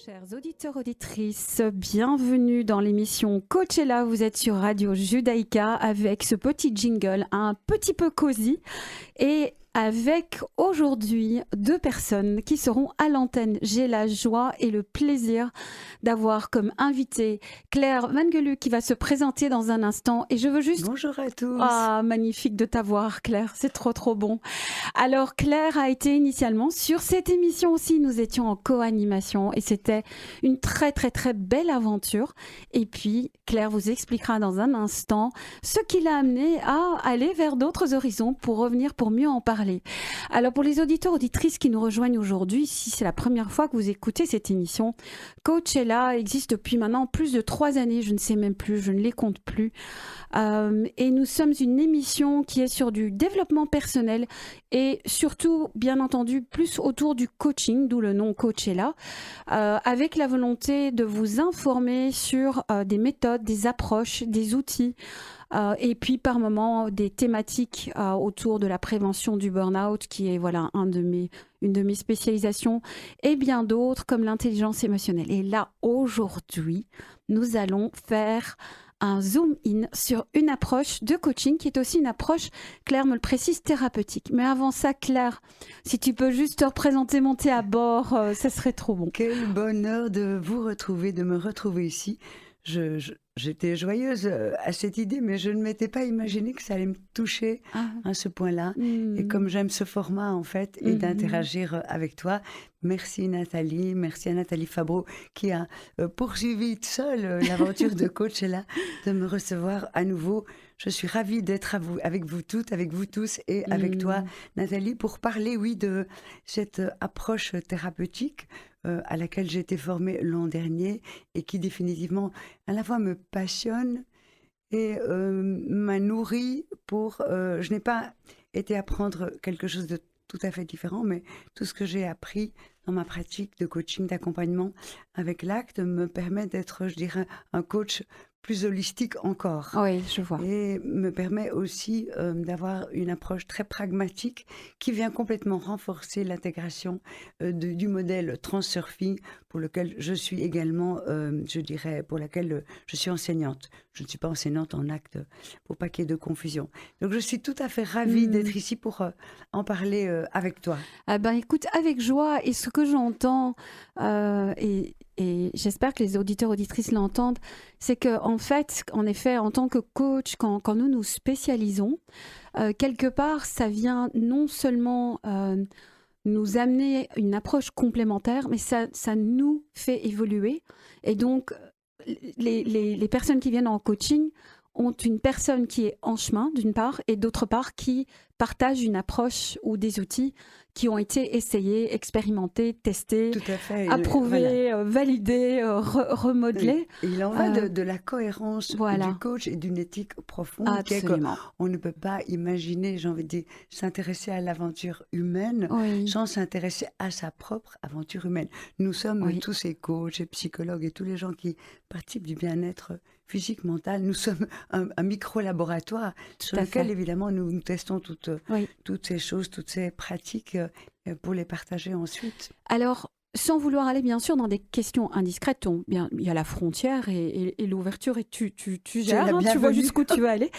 Chers auditeurs, auditrices, bienvenue dans l'émission Coachella. Vous êtes sur Radio Judaïka avec ce petit jingle un petit peu cosy et avec aujourd'hui 2 personnes qui seront à l'antenne. J'ai la joie et le plaisir d'avoir comme invitée Claire Vangeluk qui va se présenter dans un instant. Et je veux juste... Bonjour à tous. Ah, magnifique de t'avoir, Claire. C'est trop, trop bon. Alors, Claire a été initialement sur cette émission aussi. Nous étions en co-animation et c'était une très, très, très belle aventure. Et puis, Claire vous expliquera dans un instant ce qui l'a amené à aller vers d'autres horizons pour revenir pour mieux en parler. Alors, pour les auditeurs, auditrices qui nous rejoignent aujourd'hui, si c'est la première fois que vous écoutez cette émission, Coachella existe depuis maintenant plus de 3 années. Je ne sais même plus, je ne les compte plus. Et nous sommes une émission qui est sur du développement personnel et surtout, bien entendu, plus autour du coaching, d'où le nom Coachella, avec la volonté de vous informer sur des méthodes, des approches, des outils, et puis par moments des thématiques autour de la prévention du burn-out, qui est voilà une de mes spécialisations, et bien d'autres comme l'intelligence émotionnelle. Et là, aujourd'hui, nous allons faire un zoom-in sur une approche de coaching qui est aussi une approche, Claire me le précise, thérapeutique. Mais avant ça, Claire, si tu peux juste te représenter, monter à bord, ça serait trop bon. Quel bonheur de vous retrouver, de me retrouver ici. J'étais joyeuse à cette idée, mais je ne m'étais pas imaginé que ça allait me toucher à ce point-là. Et comme j'aime ce format, en fait, et d'interagir avec toi, merci Nathalie, merci à Nathalie Fabreau qui a poursuivi seule l'aventure de Coachella, de me recevoir à nouveau. Je suis ravie d'être avec vous toutes, avec vous tous et avec toi, Nathalie, pour parler, oui, de cette approche thérapeutique à laquelle j'ai été formée l'an dernier et qui définitivement à la fois me passionne et m'a nourrie pour... je n'ai pas été apprendre quelque chose de tout à fait différent, mais tout ce que j'ai appris dans ma pratique de coaching, d'accompagnement avec l'acte me permet d'être, je dirais, un coach plus holistique encore. Oui, je vois. Et me permet aussi d'avoir une approche très pragmatique qui vient complètement renforcer l'intégration du modèle Transurfing pour lequel je suis également, je dirais, pour laquelle je suis enseignante. Je ne suis pas enseignante en acte pour pas qu'il y ait de confusion. Donc je suis tout à fait ravie d'être ici pour en parler avec toi. Ah ben, écoute, avec joie, et ce que j'entends, et j'espère que les auditeurs, auditrices l'entendent, c'est qu'en fait, en effet, en tant que coach, quand nous nous spécialisons, quelque part, ça vient non seulement nous amener une approche complémentaire, mais ça nous fait évoluer. Et donc, les personnes qui viennent en coaching ont une personne qui est en chemin, d'une part, et d'autre part, qui partage une approche ou des outils qui ont été essayés, expérimentés, testés, approuvés, voilà. Validés, remodelés. Oui. Il en va de la cohérence voilà. du coach et d'une éthique profonde. Absolument. On ne peut pas imaginer, j'ai envie de dire, s'intéresser à l'aventure humaine sans s'intéresser à sa propre aventure humaine. Nous sommes tous ces coachs et psychologues et tous les gens qui participent du bien-être physique, mental. Nous sommes un micro-laboratoire sur lequel, évidemment, nous testons toutes ces choses, toutes ces pratiques pour les partager ensuite. Alors, sans vouloir aller bien sûr dans des questions indiscrètes, il y a la frontière et l'ouverture et tu gères, tu vois jusqu'où tu veux aller.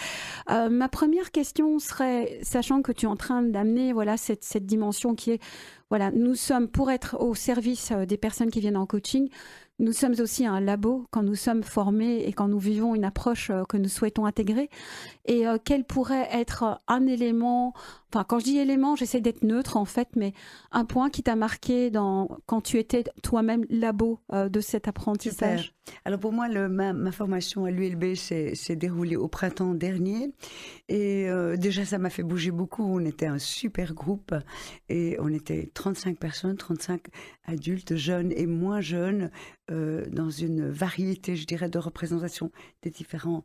Ma première question serait, sachant que tu es en train d'amener cette dimension qui est, nous sommes pour être au service des personnes qui viennent en coaching, nous sommes aussi un labo quand nous sommes formés et quand nous vivons une approche que nous souhaitons intégrer. Et quel pourrait être un élément, enfin quand je dis élément, j'essaie d'être neutre en fait, mais un point qui t'a marqué quand tu étais toi-même labo de cet apprentissage. Super. Alors pour moi, ma formation à l'ULB s'est déroulée au printemps dernier. Et déjà, ça m'a fait bouger beaucoup. On était un super groupe et on était 35 personnes, 35 adultes, jeunes et moins jeunes, dans une variété, je dirais, de représentation des différents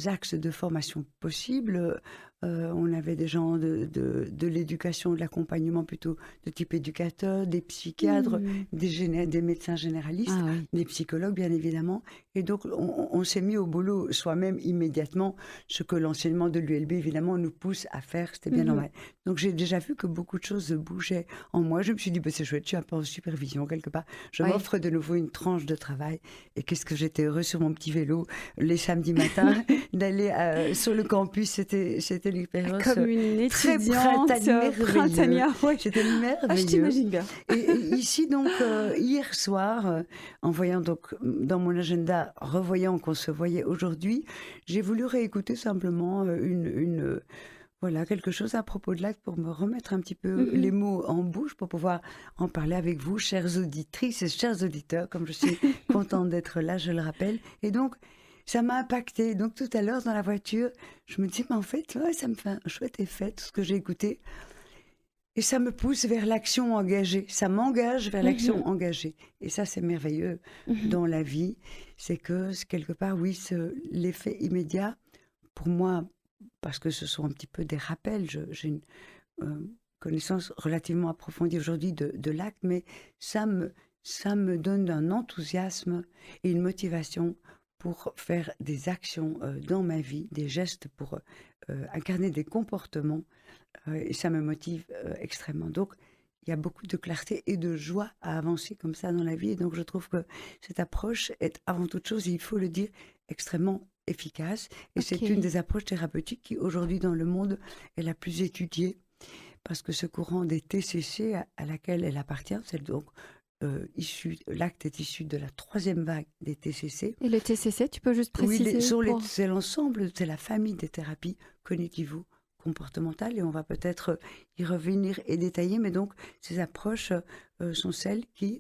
axes de formation possibles. On avait des gens de l'éducation, de l'accompagnement plutôt de type éducateur, des psychiatres, des médecins généralistes, des psychologues bien évidemment. Et donc on s'est mis au boulot soi-même immédiatement, ce que l'enseignement de l'ULB évidemment nous pousse à faire, c'était bien normal. Donc j'ai déjà vu que beaucoup de choses bougeaient en moi. Je me suis dit, c'est chouette, je suis un peu en supervision quelque part. Je m'offre de nouveau une tranche de travail. Et qu'est-ce que j'étais heureuse sur mon petit vélo les samedis matins d'aller sur le campus. C'était l'expérience comme une étudiante printanière. Oui. C'était merveilleux. Je t'imagine bien. Et ici donc hier soir, en voyant donc dans mon agenda, revoyant qu'on se voyait aujourd'hui, j'ai voulu réécouter simplement voilà, quelque chose à propos de l'acte pour me remettre un petit peu les mots en bouche pour pouvoir en parler avec vous, chères auditrices et chers auditeurs, comme je suis contente d'être là, je le rappelle. Et donc, ça m'a impacté. Donc, tout à l'heure, dans la voiture, je me dis, mais en fait, ça me fait un chouette effet, tout ce que j'ai écouté. Et ça me pousse vers l'action engagée. Ça m'engage vers l'action engagée. Et ça, c'est merveilleux dans la vie. C'est que, quelque part, oui, l'effet immédiat, pour moi, parce que ce sont un petit peu des rappels, j'ai une connaissance relativement approfondie aujourd'hui de l'acte, mais ça me donne un enthousiasme et une motivation pour faire des actions dans ma vie, des gestes pour incarner des comportements, et ça me motive extrêmement. Donc, il y a beaucoup de clarté et de joie à avancer comme ça dans la vie, et donc je trouve que cette approche est avant toute chose, et il faut le dire, extrêmement efficace. Et c'est une des approches thérapeutiques qui, aujourd'hui, dans le monde, est la plus étudiée, parce que ce courant des TCC à laquelle elle appartient, c'est donc l'acte est issu de la 3e vague des TCC. Et les TCC, tu peux juste préciser? Oui, c'est l'ensemble, c'est la famille des thérapies cognitivo-comportementales, et on va peut-être y revenir et détailler, mais donc ces approches sont celles qui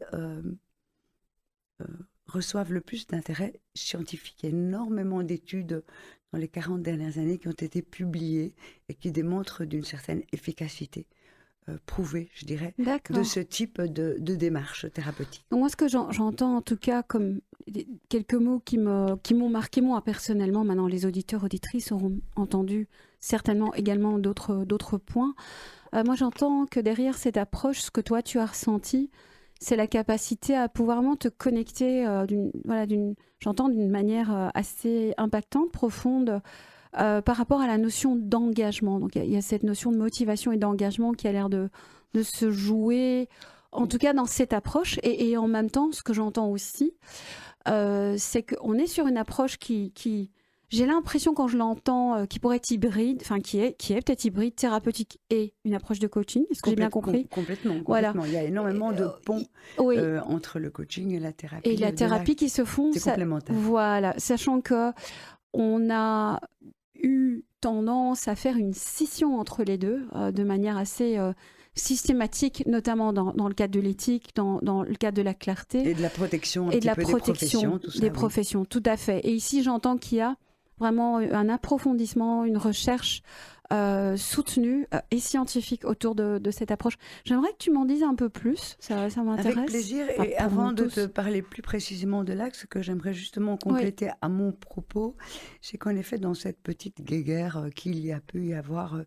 reçoivent le plus d'intérêt scientifique. Il y a énormément d'études dans les 40 dernières années qui ont été publiées et qui démontrent d'une certaine efficacité prouvée, je dirais, de ce type de démarche thérapeutique. Donc moi, ce que j'entends en tout cas comme quelques mots qui m'ont marqué moi personnellement, maintenant les auditeurs, auditrices auront entendu certainement également d'autres points. Moi, j'entends que derrière cette approche, ce que toi tu as ressenti, c'est la capacité à pouvoir vraiment te connecter j'entends d'une manière assez impactante, profonde, par rapport à la notion d'engagement. Donc il y a cette notion de motivation et d'engagement qui a l'air de se jouer, en tout cas dans cette approche. Et en même temps, ce que j'entends aussi, c'est qu'on est sur une approche qui j'ai l'impression quand je l'entends, qui pourrait être hybride, enfin qui est peut-être hybride, thérapeutique et une approche de coaching. Est-ce que j'ai bien compris? Complètement. Voilà. Il y a énormément de ponts entre le coaching et la thérapie. Et la thérapie qui se font. C'est complémentaire. Voilà, sachant que on a eu tendance à faire une scission entre les deux de manière assez systématique, notamment dans le cadre de l'éthique, dans le cadre de la clarté. Et de la protection, des professions, tout ça, des professions, tout à fait. Et ici, j'entends qu'il y a vraiment un approfondissement, une recherche soutenue et scientifique autour de cette approche. J'aimerais que tu m'en dises un peu plus, ça m'intéresse. Avec plaisir, et avant de te parler plus précisément de l'axe, ce que j'aimerais justement compléter à mon propos, c'est qu'en effet, dans cette petite guéguerre qu'il y a pu y avoir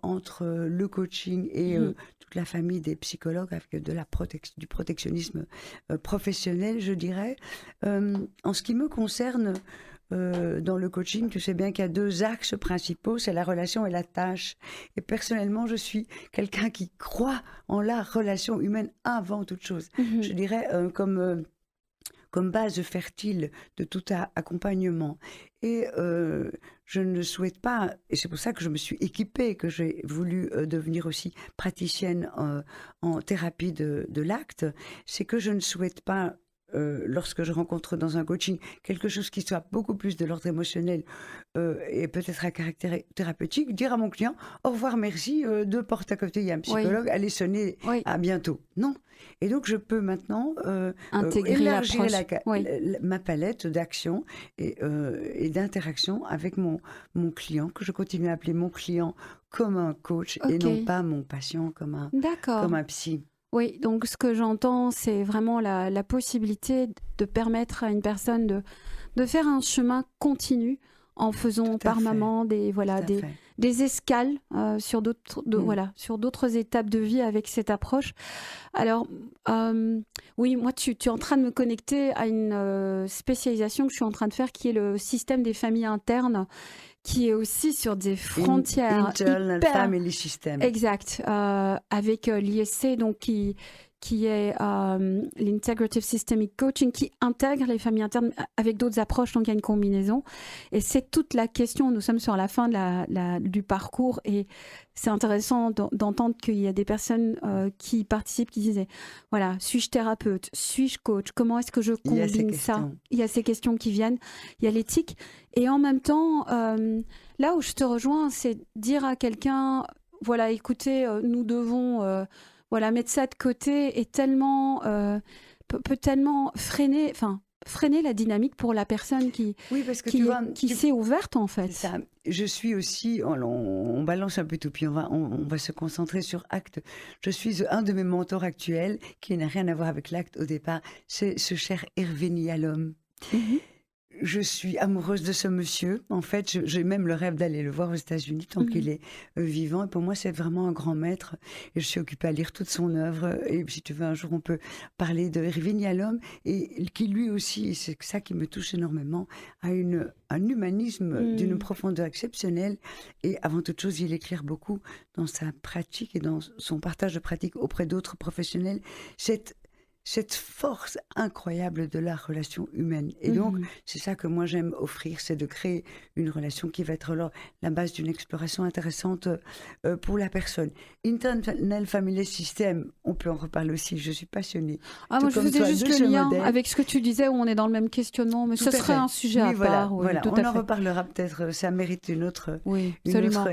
entre le coaching et toute la famille des psychologues, avec du protectionnisme professionnel, je dirais, en ce qui me concerne, dans le coaching, tu sais bien qu'il y a 2 axes principaux, c'est la relation et la tâche. Et personnellement, je suis quelqu'un qui croit en la relation humaine avant toute chose. Je dirais comme base fertile de tout accompagnement. Et je ne souhaite pas, et c'est pour ça que je me suis équipée, que j'ai voulu devenir aussi praticienne en thérapie de l'acte, c'est que je ne souhaite pas, lorsque je rencontre dans un coaching quelque chose qui soit beaucoup plus de l'ordre émotionnel et peut-être à caractère thérapeutique, dire à mon client au revoir, merci, 2 portes à côté, il y a un psychologue, allez sonner, à bientôt. Non. Et donc je peux maintenant élargir ma palette d'actions et d'interactions avec mon client, que je continue à appeler mon client comme un coach et non pas mon patient comme un psy. Oui, donc ce que j'entends, c'est vraiment la possibilité de permettre à une personne de faire un chemin continu en faisant par moment des des escales sur d'autres étapes de vie avec cette approche. Alors, oui, moi, tu es en train de me connecter à une spécialisation que je suis en train de faire, qui est le système des familles internes, qui est aussi sur des frontières Internal Family System. Exact, avec l'ISC, donc qui est l'Integrative Systemic Coaching, qui intègre les familles internes avec d'autres approches, donc il y a une combinaison. Et c'est toute la question, nous sommes sur la fin du parcours, et c'est intéressant d'entendre qu'il y a des personnes qui participent, qui disaient, voilà, suis-je thérapeute, suis-je coach, comment est-ce que je combine ça? Il y a ces questions qui viennent, il y a l'éthique. Et en même temps, là où je te rejoins, c'est dire à quelqu'un, voilà, écoutez, nous devons... mettre ça de côté est tellement peut tellement freiner la dynamique pour la personne qui s'est ouverte en fait. Ça. Je suis aussi, on balance un peu tout, puis on va se concentrer sur ACT. Je suis un de mes mentors actuels qui n'a rien à voir avec l'ACT au départ, c'est ce cher Hervé Nialom. Mm-hmm. Je suis amoureuse de ce monsieur. En fait, j'ai même le rêve d'aller le voir aux États-Unis tant qu'il est vivant. Et pour moi, c'est vraiment un grand maître. Et je suis occupée à lire toute son œuvre. Et si tu veux, un jour, on peut parler de Hervé Nialom, et qui lui aussi, et c'est ça qui me touche énormément, a un humanisme d'une profondeur exceptionnelle. Et avant toute chose, il éclaire beaucoup dans sa pratique et dans son partage de pratique auprès d'autres professionnels. Cette force incroyable de la relation humaine. Et donc, c'est ça que moi j'aime offrir, c'est de créer une relation qui va être alors la base d'une exploration intéressante pour la personne. Internal Family System, on peut en reparler aussi, je suis passionnée. Moi je faisais juste le lien avec ce que tu disais, où on est dans le même questionnement, mais ce serait un sujet à part. Voilà. On en reparlera peut-être, ça mérite une autre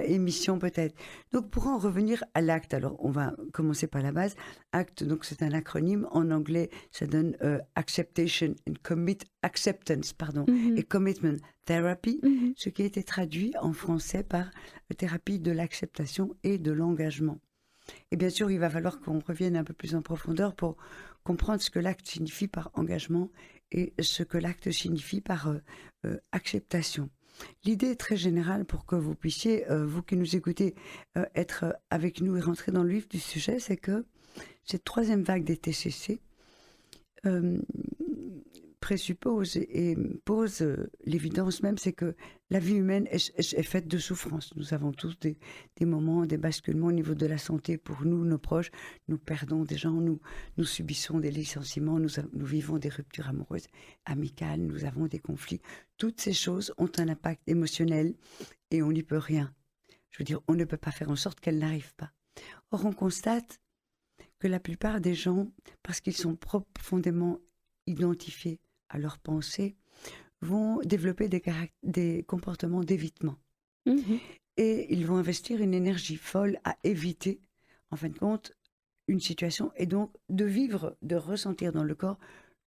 émission peut-être. Donc pour en revenir à l'ACT, alors on va commencer par la base. ACT, donc c'est un acronyme, en anglais ça donne Acceptance et Commitment Therapy, ce qui a été traduit en français par thérapie de l'acceptation et de l'engagement. Et bien sûr, il va falloir qu'on revienne un peu plus en profondeur pour comprendre ce que l'acte signifie par engagement et ce que l'acte signifie par acceptation. L'idée est très générale pour que vous puissiez, vous qui nous écoutez, être avec nous et rentrer dans le vif du sujet, c'est que cette troisième vague des TCC présuppose et pose l'évidence même, c'est que la vie humaine est faite de souffrance. Nous avons tous des moments, des basculements au niveau de la santé pour nous, nos proches. Nous perdons des gens, nous subissons des licenciements, nous vivons des ruptures amoureuses, amicales, nous avons des conflits. Toutes ces choses ont un impact émotionnel et on n'y peut rien. Je veux dire, on ne peut pas faire en sorte qu'elles n'arrivent pas. Or, on constate que la plupart des gens, parce qu'ils sont profondément identifiés à leurs pensées, vont développer des comportements d'évitement. Et ils vont investir une énergie folle à éviter, en fin de compte, une situation, et donc de ressentir dans le corps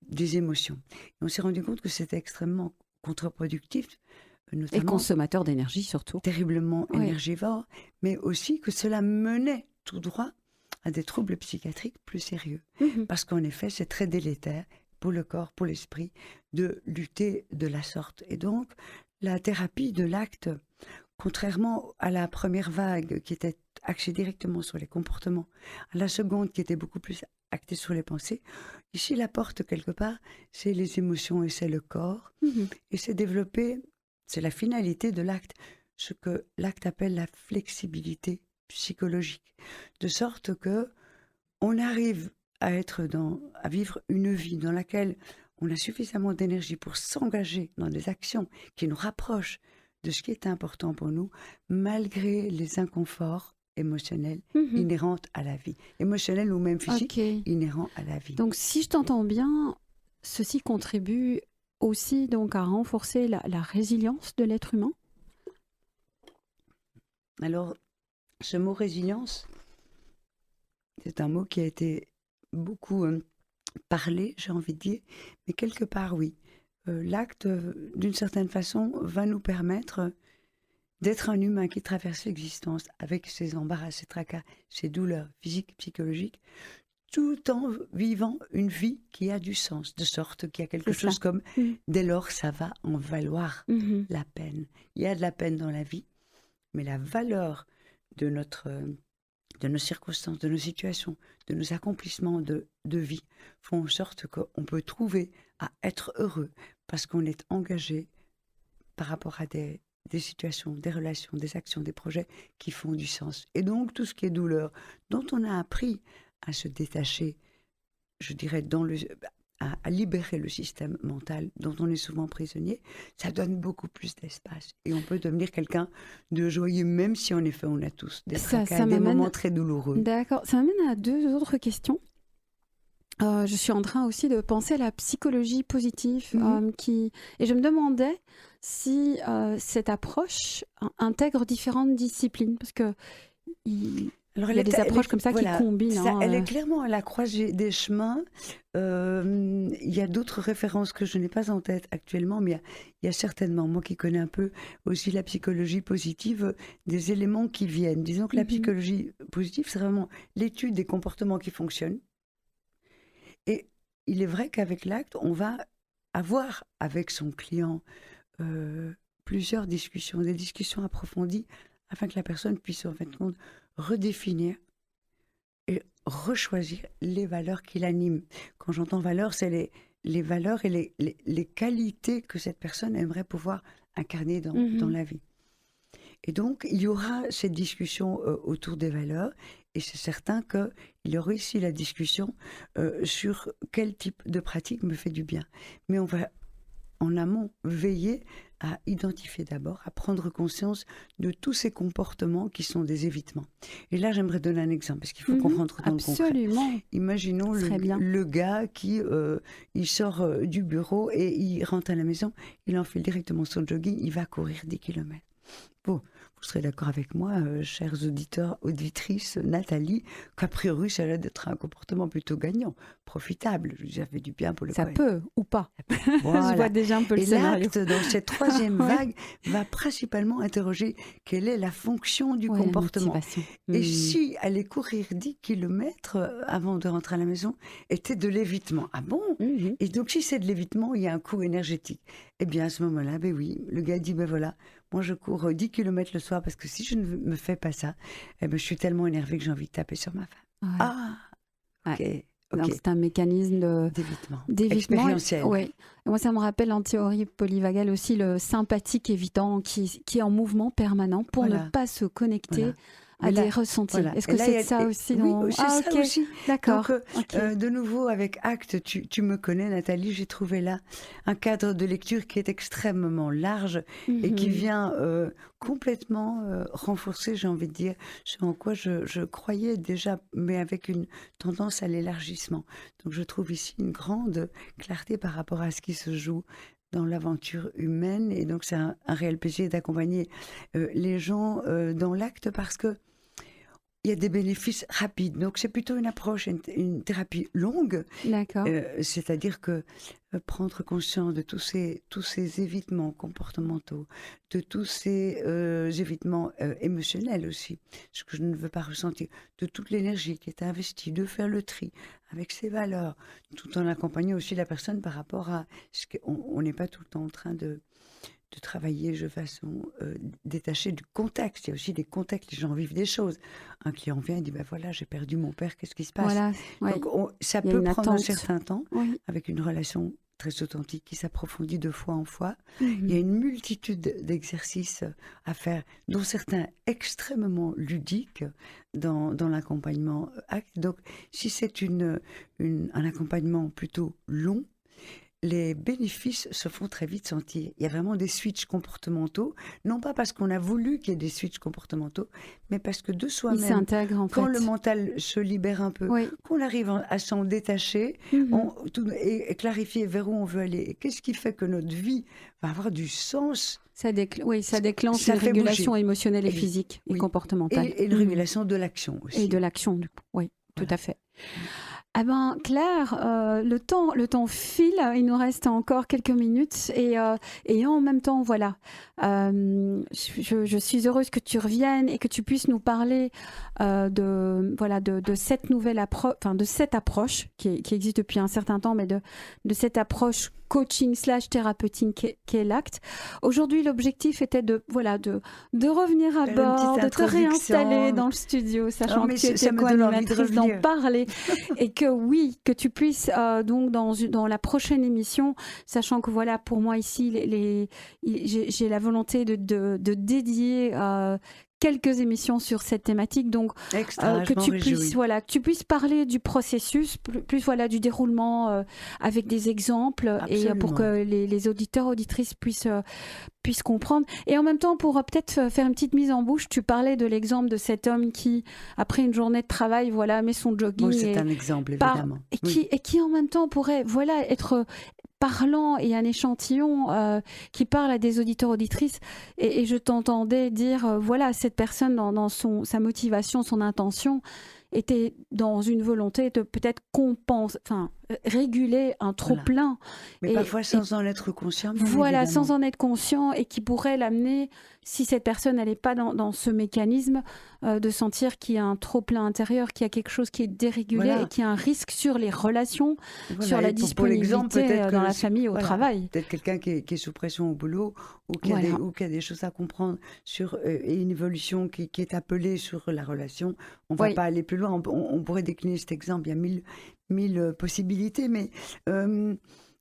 des émotions. Et on s'est rendu compte que c'était extrêmement contre-productif, notamment, et consommateur d'énergie surtout. Terriblement énergivore, mais aussi que cela menait tout droit à des troubles psychiatriques plus sérieux. Parce qu'en effet, c'est très délétère pour le corps, pour l'esprit, de lutter de la sorte. Et donc, la thérapie de l'acte, contrairement à la première vague qui était axée directement sur les comportements, à la seconde qui était beaucoup plus axée sur les pensées, ici la porte quelque part, c'est les émotions et c'est le corps. Et c'est développer, c'est la finalité de l'acte, ce que l'acte appelle la flexibilité psychologique, de sorte que on arrive à vivre une vie dans laquelle on a suffisamment d'énergie pour s'engager dans des actions qui nous rapprochent de ce qui est important pour nous, malgré les inconforts émotionnels inhérents à la vie, émotionnels ou même physiques inhérents à la vie. Donc si je t'entends bien, ceci contribue aussi donc à renforcer la résilience de l'être humain. Alors, ce mot résilience, c'est un mot qui a été beaucoup parlé, j'ai envie de dire, mais quelque part, oui. L'acte, d'une certaine façon, va nous permettre d'être un humain qui traverse l'existence avec ses embarras, ses tracas, ses douleurs physiques, psychologiques, tout en vivant une vie qui a du sens, de sorte qu'il y a quelque chose comme dès lors, ça va en valoir la peine. Il y a de la peine dans la vie. mais la valeur de de nos circonstances, de nos situations, de nos accomplissements de vie font en sorte qu'on peut trouver à être heureux parce qu'on est engagé par rapport à des situations, des relations, des actions, des projets qui font du sens. Et donc, tout ce qui est douleur, dont on a appris à se détacher, je dirais, à libérer le système mental dont on est souvent prisonnier, ça donne beaucoup plus d'espace. Et on peut devenir quelqu'un de joyeux, même si en effet on a tous des tracas, des moments très douloureux. D'accord. Ça m'amène à 2 autres questions. Je suis en train aussi de penser à la psychologie positive et je me demandais si cette approche intègre différentes disciplines parce que il y a des approches comme ça qui combinent. Elle est clairement à la croisée des chemins. Il y a d'autres références que je n'ai pas en tête actuellement, mais il y a certainement, moi qui connais un peu aussi la psychologie positive, des éléments qui viennent. Disons que la psychologie positive, c'est vraiment l'étude des comportements qui fonctionnent. Et il est vrai qu'avec l'acte, on va avoir avec son client plusieurs discussions, des discussions approfondies, afin que la personne puisse en fin de compte redéfinir et rechoisir les valeurs qui l'animent. Quand j'entends valeurs, c'est les valeurs et les qualités que cette personne aimerait pouvoir incarner dans la vie. Et donc, il y aura cette discussion autour des valeurs, et c'est certain qu'il y aura ici la discussion sur quel type de pratique me fait du bien. Mais on va, en amont, veiller à identifier d'abord, à prendre conscience de tous ces comportements qui sont des évitements. Et là, j'aimerais donner un exemple, parce qu'il faut qu'on rentre dans le concret. Absolument. Imaginons le gars qui il sort du bureau et il rentre à la maison, il enfile directement son jogging, il va courir 10 km. Bon, vous serez d'accord avec moi, chers auditeurs, auditrices, Nathalie, qu'a priori, ça a l'air d'être un comportement plutôt gagnant, profitable. Ça fait du bien pour le corps. Ça peut ou pas. Voilà. Je vois déjà un peu le scénario. Et l'acte, dans cette troisième vague, va principalement interroger quelle est la fonction du comportement. Et si aller courir 10 km avant de rentrer à la maison était de l'évitement. Ah bon? Et donc, si c'est de l'évitement, il y a un coût énergétique. Eh bien, à ce moment-là, ben oui, le gars dit, ben voilà, moi je cours 10 km le soir parce que si je ne me fais pas ça, eh ben, je suis tellement énervée que j'ai envie de taper sur ma femme. Ah, ok. Donc c'est un mécanisme d'évitement expérientiel. Ouais. Moi, ça me rappelle en théorie polyvagale aussi le sympathique évitant qui est en mouvement permanent pour ne pas se connecter à des ressentis. Est-ce que c'est ça aussi Oui, c'est ça aussi. D'accord. Donc, de nouveau, avec Acte, tu me connais, Nathalie, j'ai trouvé là un cadre de lecture qui est extrêmement large et qui vient complètement renforcer, j'ai envie de dire, ce en quoi je croyais déjà, mais avec une tendance à l'élargissement. Donc, je trouve ici une grande clarté par rapport à ce qui se joue dans l'aventure humaine. Et donc, c'est un réel plaisir d'accompagner les gens dans l'acte parce que il y a des bénéfices rapides. Donc, c'est plutôt une approche, une thérapie longue. D'accord. C'est-à-dire que prendre conscience de tous ces évitements comportementaux, de tous ces évitements émotionnels aussi, ce que je ne veux pas ressentir, de toute l'énergie qui est investie, de faire le tri avec ses valeurs, tout en accompagnant aussi la personne par rapport à ce qu'on n'est pas tout le temps en train de travailler de façon détachée du contexte. Il y a aussi des contextes, les gens vivent des choses. Un client vient et dit, ben voilà, j'ai perdu mon père, qu'est-ce qui se passe? Donc ça peut prendre un certain temps, avec une relation très authentique qui s'approfondit de fois en fois. Il y a une multitude d'exercices à faire, dont certains extrêmement ludiques dans l'accompagnement acte. Donc si c'est un accompagnement plutôt long, les bénéfices se font très vite sentir. Il y a vraiment des switches comportementaux, non pas parce qu'on a voulu qu'il y ait des switches comportementaux, mais parce que de soi-même, quand le mental se libère un peu, qu'on arrive à s'en détacher et clarifier vers où on veut aller. Et qu'est-ce qui fait que notre vie va avoir du sens? Ça déclenche une régulation émotionnelle et physique et comportementale. Et une régulation de l'action aussi. Et de l'action, du coup. Oui, tout à fait. Ah ben, Claire, le temps file, il nous reste encore quelques minutes et en même temps, voilà, je suis heureuse que tu reviennes et que tu puisses nous parler de cette nouvelle approche, enfin de cette approche qui existe depuis un certain temps, mais de cette approche coaching / thérapeutique qui est l'ACT. Aujourd'hui, l'objectif était de revenir à bord, de te réinstaller dans le studio, sachant que tu étais co-animatrice, d'en parler et que oui, que tu puisses donc dans la prochaine émission, sachant que voilà, pour moi ici, j'ai la volonté de dédier quelques émissions sur cette thématique, donc que tu puisses parler du processus, plus voilà du déroulement avec des exemples. Absolument. Et pour que les auditeurs auditrices puissent comprendre. Et en même temps, pour peut-être faire une petite mise en bouche, tu parlais de l'exemple de cet homme qui, après une journée de travail, met son jogging. Oui, c'est un exemple, évidemment. Et qui en même temps pourrait être parlant et un échantillon qui parle à des auditeurs auditrices et je t'entendais dire cette personne dans sa motivation, son intention était dans une volonté de peut-être réguler un trop-plein. Mais parfois sans en être conscient. Voilà, sans en être conscient et qui pourrait l'amener, si cette personne n'allait pas dans ce mécanisme, de sentir qu'il y a un trop-plein intérieur, qu'il y a quelque chose qui est dérégulé et qu'il y a un risque sur les relations, sur la disponibilité dans la famille, au travail. Peut-être quelqu'un qui est sous pression au boulot ou qui a des choses à comprendre sur une évolution qui est appelée sur la relation. On ne va pas aller plus loin. On pourrait décliner cet exemple. Il y a mille possibilités, mais on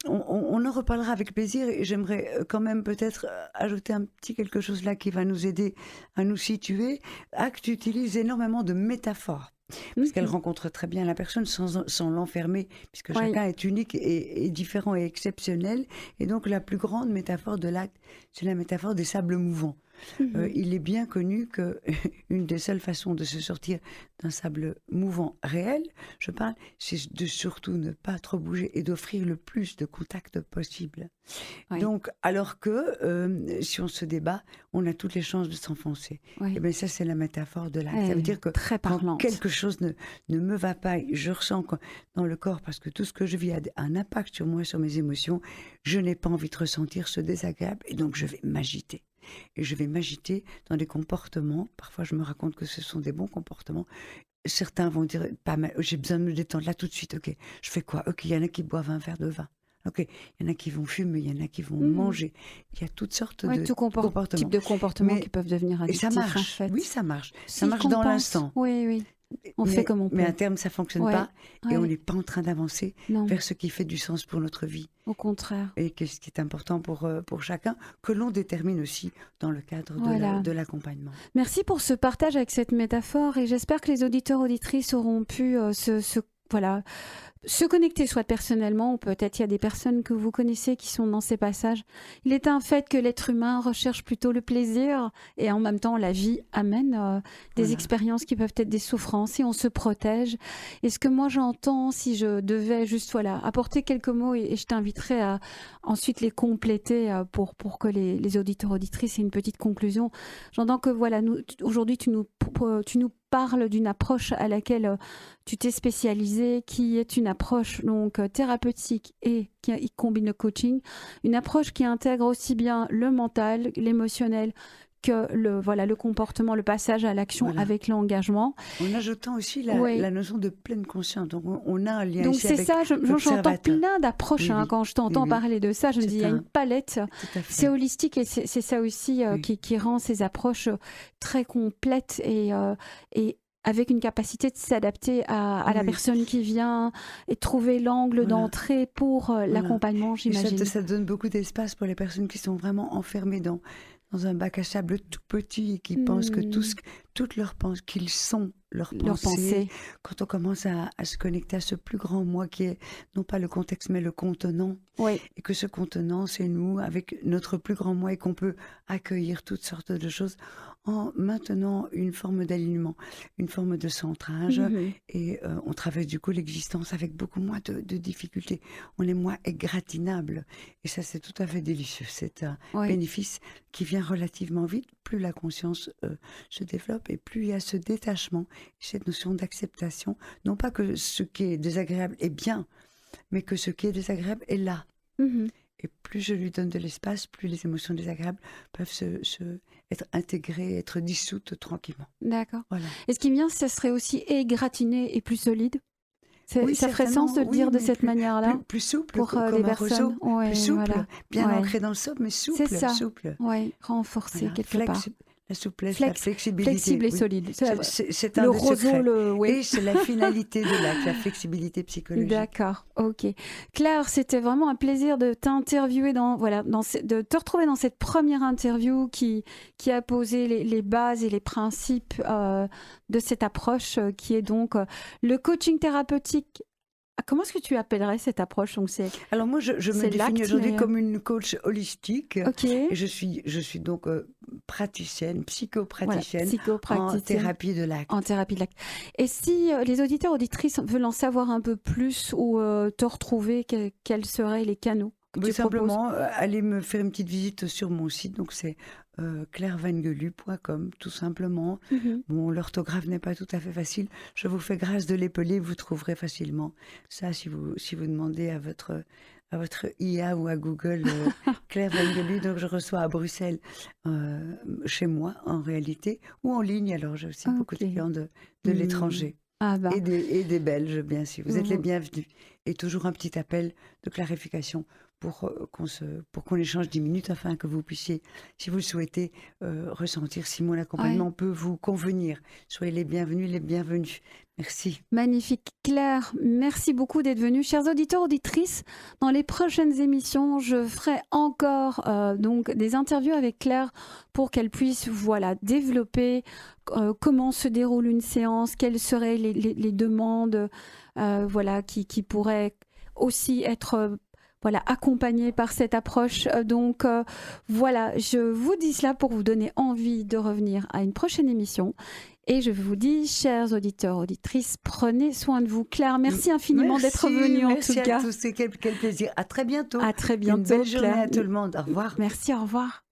en reparlera avec plaisir et j'aimerais quand même peut-être ajouter un petit quelque chose là qui va nous aider à nous situer. ACT utilise énormément de métaphores. Parce qu'elle rencontre très bien la personne sans l'enfermer, puisque chacun est unique et différent et exceptionnel. Et donc la plus grande métaphore de l'ACT, c'est la métaphore des sables mouvants. Il est bien connu qu'une des seules façons de se sortir d'un sable mouvant réel, je parle, c'est de surtout ne pas trop bouger et d'offrir le plus de contact possible. Oui. Donc, alors que si on se débat, on a toutes les chances de s'enfoncer. Et bien ça, c'est la métaphore de l'acte. Ça veut dire que quand quelque chose ne me va pas, je ressens dans le corps, parce que tout ce que je vis a un impact sur moi, sur mes émotions, je n'ai pas envie de ressentir ce désagréable et donc je vais m'agiter. Et je vais m'agiter dans des comportements. Parfois, je me raconte que ce sont des bons comportements. Certains vont dire, pas mal, j'ai besoin de me détendre là tout de suite. Ok, je fais quoi? Ok, il y en a qui boivent un verre de vin. Ok, il y en a qui vont fumer, il y en a qui vont manger. Il y a toutes sortes de comportements. Types de comportements qui peuvent devenir addictifs. Et ça marche. En fait. Oui, ça marche. Ça marche dans l'instant. Oui. On fait comme on peut. Mais à terme, ça ne fonctionne pas. Et on n'est pas en train d'avancer vers ce qui fait du sens pour notre vie. Au contraire. Et ce qui est important pour chacun, que l'on détermine aussi dans le cadre de l'accompagnement. Merci pour ce partage avec cette métaphore. Et j'espère que les auditeurs, auditrices auront pu se connecter, soit personnellement, ou peut-être il y a des personnes que vous connaissez qui sont dans ces passages. Il est un fait que l'être humain recherche plutôt le plaisir et en même temps la vie amène des expériences qui peuvent être des souffrances et on se protège. Et ce que moi j'entends, si je devais juste apporter quelques mots et je t'inviterai à ensuite les compléter pour que les auditeurs auditrices aient une petite conclusion. J'entends que aujourd'hui tu nous parles d'une approche à laquelle tu t'es spécialisée, qui est une approche donc thérapeutique et qui combine le coaching, une approche qui intègre aussi bien le mental, l'émotionnel que le comportement, le passage à l'action avec l'engagement. En ajoutant aussi la notion de pleine conscience. Donc on a un lien donc ici avec j'entends plein d'approches quand je t'entends parler de ça. Je me dis, il y a une palette. C'est holistique et c'est ça aussi qui rend ces approches très complètes et avec une capacité de s'adapter à la personne qui vient et trouver l'angle d'entrée pour l'accompagnement, j'imagine. Ça donne beaucoup d'espace pour les personnes qui sont vraiment enfermées dans un bac à sable tout petit et qui pensent que toutes leurs pensées, qu'ils sont leurs pensées. Quand on commence à se connecter à ce plus grand moi qui est non pas le contexte mais le contenant, et que ce contenant c'est nous avec notre plus grand moi et qu'on peut accueillir toutes sortes de choses en maintenant une forme d'alignement, une forme de centrage. Et on traverse du coup l'existence avec beaucoup moins de difficultés. On est moins égratignable. Et ça, c'est tout à fait délicieux. C'est un bénéfice qui vient relativement vite. Plus la conscience se développe et plus il y a ce détachement, cette notion d'acceptation. Non pas que ce qui est désagréable est bien, mais que ce qui est désagréable est là. Et plus je lui donne de l'espace, plus les émotions désagréables peuvent être intégrées, être dissoutes tranquillement. D'accord. Voilà. Et ce qui me vient, ce serait aussi égratigné et plus solide. Oui, ça ferait sens de le dire de cette manière-là. Plus souple, pour comme les un personnes. roseau. Plus souple, bien ancré dans le sol, mais souple. C'est ça. Souple. Oui, renforcé quelque part. La souplesse, la flexibilité. Flexible et solide. C'est le un roseau, Et c'est la finalité de l'acte, la flexibilité psychologique. D'accord, ok. Claire, c'était vraiment un plaisir de t'interviewer, de te retrouver dans cette première interview qui a posé les bases et les principes de cette approche qui est donc le coaching thérapeutique. Comment est-ce que tu appellerais cette approche? Donc alors moi, je me définis aujourd'hui comme une coach holistique. Et je suis donc praticienne, psychopraticienne, en thérapie de l'acte. En thérapie de l'acte. Et si les auditeurs, auditrices veulent en savoir un peu plus ou te retrouver, quels seraient les canaux que tu simplement, allez me faire une petite visite sur mon site. Donc c'est clairevangelu.com, tout simplement. Bon, l'orthographe n'est pas tout à fait facile. Je vous fais grâce de l'épeler, vous trouverez facilement. Ça, si vous demandez à votre IA ou à Google, Claire Vangelu, donc je reçois à Bruxelles, chez moi en réalité, ou en ligne. Alors j'ai aussi beaucoup de clients de l'étranger. Et des Belges, bien sûr. Vous êtes les bienvenus. Et toujours un petit appel de clarification pour qu'on échange 10 minutes afin que vous puissiez, si vous le souhaitez, ressentir si mon accompagnement peut vous convenir. Soyez les bienvenus, les bienvenus. Merci. Magnifique. Claire, merci beaucoup d'être venue. Chers auditeurs, auditrices, dans les prochaines émissions, je ferai encore donc des interviews avec Claire pour qu'elle puisse développer comment se déroule une séance, quelles seraient les demandes qui pourraient aussi être accompagnées par cette approche. Donc je vous dis cela pour vous donner envie de revenir à une prochaine émission. Et je vous dis, chers auditeurs, auditrices, prenez soin de vous. Claire, merci infiniment d'être venue en tout cas. Merci à tous, quel plaisir. À très bientôt. À très bientôt. Une belle journée à tout le monde. Au revoir. Merci, au revoir.